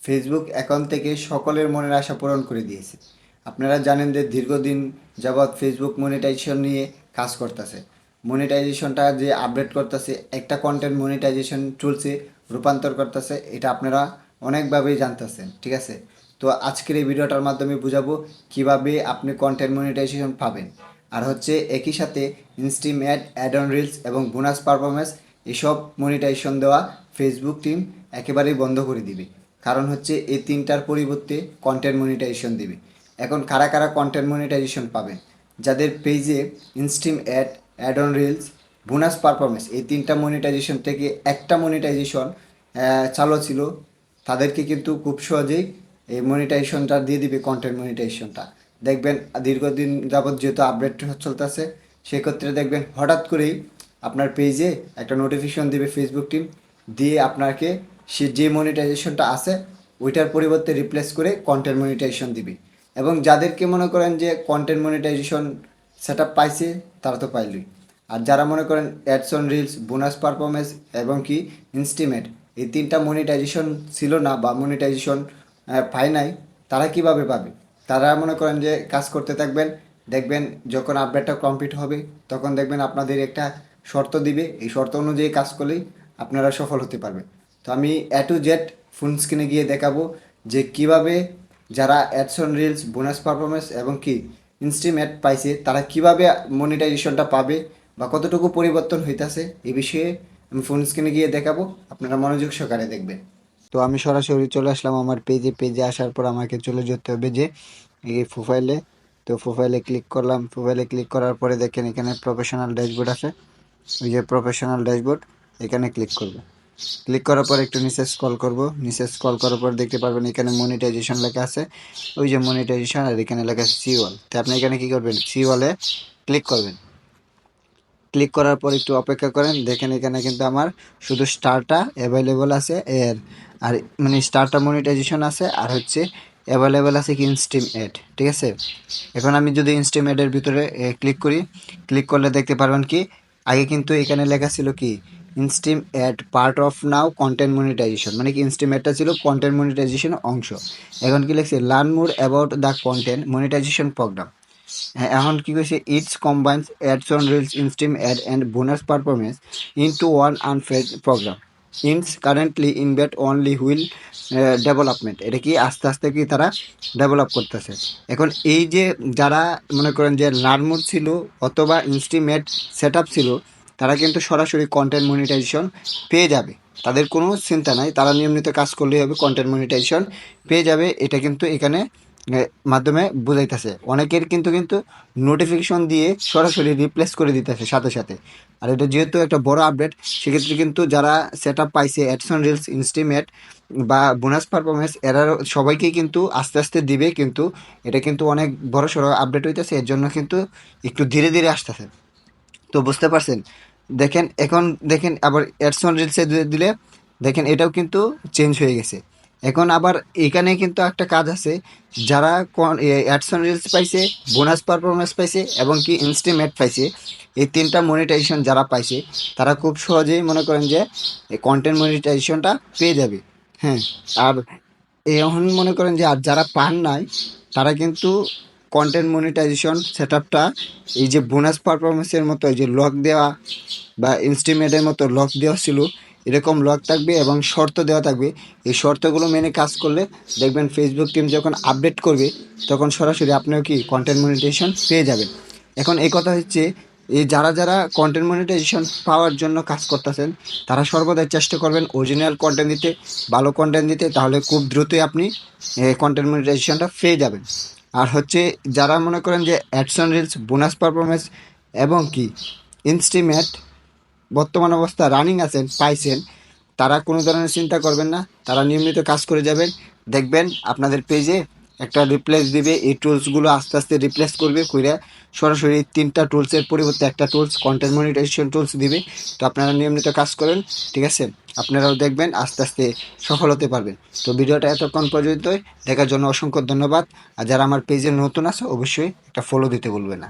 Facebook account থেকে সকলের মনের আশা পূরণ করে দিয়েছে। আপনারা জানেন যে দীর্ঘদিন যাবৎ ফেসবুক মনিটাইজেশন নিয়ে কাজ করতেছে। মনিটাইজেশনটা যে আপডেট করতেছে, একটা কন্টেন্ট মনিটাইজেশন টুলসে রূপান্তর করতেছে, এটা আপনারা অনেকভাবেই জানতেছেন, ঠিক আছে? তো আজকের এই ভিডিওটার মাধ্যমে বুঝাবো কিভাবে আপনি কন্টেন্ট মনিটাইজেশন পাবেন। আর হচ্ছে একই সাথে ইনস্টিম অ্যাড অন রিলস এবং বোনাস পারফরমেন্স এসব মনিটাইজেশন দেওয়া ফেসবুক টিম একেবারেই বন্ধ করে দিবে। কারণ হচ্ছে এই তিনটার পরিবর্তে কন্টেন্ট মনিটাইজেশন দিবে। এখন কারা কারা কন্টেন্ট মনিটাইজেশন পাবেন? যাদের পেজে ইনস্টিম add on reels, bonus performance এই তিনটা মনিটাইজেশন থেকে একটা মনিটাইজেশন চালু ছিল, তাদেরকে কিন্তু খুব সহজেই এই মনিটাইজেশনটা দিয়ে দিবে। কন্টেন্ট মনিটাইজেশনটা দেখবেন দীর্ঘদিন যাবৎ যেহেতু আপডেট চলতেছে, সেক্ষেত্রে দেখবেন হঠাৎ করেই আপনার পেজে একটা নোটিফিকেশন দিবে ফেসবুক টিম, দিয়ে আপনাকে সে যে মনিটাইজেশনটা আছে ওইটার পরিবর্তে রিপ্লেস করে কন্টেন্ট মনিটাইজেশন দিবে। এবং যাদেরকে মনে করেন যে কন্টেন্ট মনিটাইজেশন সেট আপ পাইছে, তারা তো পাইলই। আর যারা মনে করেন ads on reels, bonus performance এবং কি ইনস্টিমেট এই তিনটা মনিটাইজেশন ছিল না বা মনিটাইজেশন পায় নাই, তারা কিভাবে পাবে? তারা মনে করেন যে কাজ করতে থাকবেন, দেখবেন যখন আপডেটটা কমপ্লিট হবে তখন দেখবেন আপনাদের একটা শর্ত দিবে, এই শর্ত অনুযায়ী কাজ করলেই আপনারা সফল হতে পারবেন। তো আমি এ টু জেড ফুল স্ক্রিনে গিয়ে দেখাবো যে কিভাবে যারা ads on reels, bonus performance এবং কি ইনস্টিমেট পাইছে তারা কিভাবে মনিটাইজেশনটা পাবে বা কতটুকু পরিবর্তন হইতাছে, এই বিষয়ে আমি ফোন স্ক্রিনে গিয়ে দেখাবো, আপনারা মনোযোগ সহকারে দেখবেন। তো আমি সরাসরি চলে আসলাম আমার পেজে আসার পর আমাকে চলে যেতে হবে যে এই প্রোফাইলে। তো প্রোফাইলে ক্লিক করলাম, প্রোফাইলে ক্লিক করার পরে দেখেন এখানে প্রফেশনাল ড্যাশবোর্ড আছে, ওই যে প্রফেশনাল ড্যাশবোর্ড, এখানে ক্লিক করব। ক্লিক করার পর একটু নিচে স্ক্রল করব, নিচে স্ক্রল করার পর দেখতে পারবেন এখানে মনিটাইজেশন লেখা আছে, ওই যে মনিটাইজেশন, আর এখানে লেখা আছে সি ওয়াল। তো আপনি এখানে কী করবেন, সি ওয়ালে ক্লিক করবেন। ক্লিক করার পর একটু অপেক্ষা করেন, দেখেন এখানে কিন্তু আমার শুধু স্টারটা অ্যাভেলেবল আছে এর, আর মানে স্টারটা মনিটাইজেশন আছে, আর হচ্ছে অ্যাভেলেবল আছে কি ইনস্টিম অ্যাড, ঠিক আছে? এখন আমি যদি ইনস্টিম অ্যাডের ভিতরে ক্লিক করি, ক্লিক করলে দেখতে পারবেন কি আগে কিন্তু এখানে লেখা ছিল কি instream ad part of now content monetization, মানে কি ইনস্টিম অ্যাডটা ছিল কন্টেন্ট মনিটাইজেশন অংশ। এখন কি লিখছে, learn more about the content monetization program. এখন কি কইছে, it's combines ads on reels, instream ad and bonus performance into one unified program. Is currently invite only while development. এটা কি আস্তে আস্তে কি তারা ডেভেলপ করতেছে। এখন এই যে যারা মনে করেন যে লার্নমোড ছিল অথবা ইনস্টিমেট সেট আপ ছিল, তারা কিন্তু সরাসরি কন্টেন্ট মনিটাইজেশন পেয়ে যাবে, তাদের কোনো চিন্তা নাই, তারা নিয়মিত কাজ করলেই হবে, কন্টেন্ট মনিটাইজেশন পেয়ে যাবে। এটা কিন্তু এখানে মাধ্যমে বুঝাইতেছে। অনেকের কিন্তু নোটিফিকেশন দিয়ে সরাসরি রিপ্লেস করে দিতেছে সাথে সাথে। আর এটা যেহেতু একটা বড় আপডেট, সেক্ষেত্রে কিন্তু যারা সেট আপ পাইছে অ্যাডসন রিলস, ইনস্টিমেট বা বোনাস পারফরমেন্স, এরা সবাইকেই কিন্তু আস্তে আস্তে দিবে, কিন্তু এটা কিন্তু অনেক বড় সড়ো আপডেট হইতেছে, এর জন্য কিন্তু একটু ধীরে ধীরে আসতেছে। তো বুঝতে পারছেন? দেখেন এখন দেখেন আবার অ্যাডসন রিলসে দিলে দেখেন এটাও কিন্তু চেঞ্জ হয়ে গেছে। এখন আবার এখানে কিন্তু একটা কাজ আছে, যারা অ্যাডসন রিলস পাইছে, বোনাস পারফরমেন্স পাইছে এবং কি ইনস্টিমেট পাইছে, এই তিনটা মনিটাইজেশন যারা পাইছে তারা খুব সহজেই মনে করেন যে এই কন্টেন্ট মনিটাইজেশনটা পেয়ে যাবে। হ্যাঁ, আর এখন মনে করেন যে আর যারা পান নাই, তারা কিন্তু কন্টেন্ট মনিটাইজেশন সেট আপটা এই যে বোনাস পারফরমেন্সের মতো এই যে লক দেওয়া বা ইনস্টিমেটের মতো লক দেওয়া ছিল, এরকম লক থাকবে এবং শর্ত দেওয়া থাকবে। এই শর্তগুলো মেনে কাজ করলে দেখবেন ফেসবুক টিম যখন আপডেট করবে তখন সরাসরি আপনিও কি কন্টেন্ট মনিটাইজেশন পেয়ে যাবেন। এখন এই কথা হচ্ছে, এই যারা কন্টেন্ট মনিটাইজেশন পাওয়ার জন্য কাজ করতেছেন, তারা সর্বদাই চেষ্টা করবেন অরিজিনাল কন্টেন্ট দিতে, ভালো কন্টেন্ট দিতে, তাহলে খুব দ্রুতই আপনি কন্টেন্ট মনিটাইজেশনটা পেয়ে যাবেন। আর হচ্ছে যারা মনে করেন যে অ্যাডসন রিলস, বোনাস পারফরমেন্স এবং কি ইনস্টিমেট বর্তমান অবস্থা রানিং আছেন, পাইছেন, তারা কোনো ধরনের চিন্তা করবেন না, তারা নিয়মিত কাজ করে যাবেন, দেখবেন আপনাদের পেজে একটা রিপ্লেস দিবে। এই টুলসগুলো আস্তে আস্তে রিপ্লেস করবে, কইরা সরাসরি তিনটা টুলসের পরিবর্তে একটা টুলস কন্টেন্ট মনিটাইজেশন টুলস দিবে। তো আপনারা নিয়মিত কাজ করেন, ঠিক আছে? আপনারাও দেখবেন আস্তে আস্তে সফল হতে পারবেন। তো ভিডিওটা এতক্ষণ পর্যন্তই দেখার জন্য অসংখ্য ধন্যবাদ। আর যারা আমার পেজে নতুন আছে অবশ্যই একটা ফলো দিতে ভুলবে না।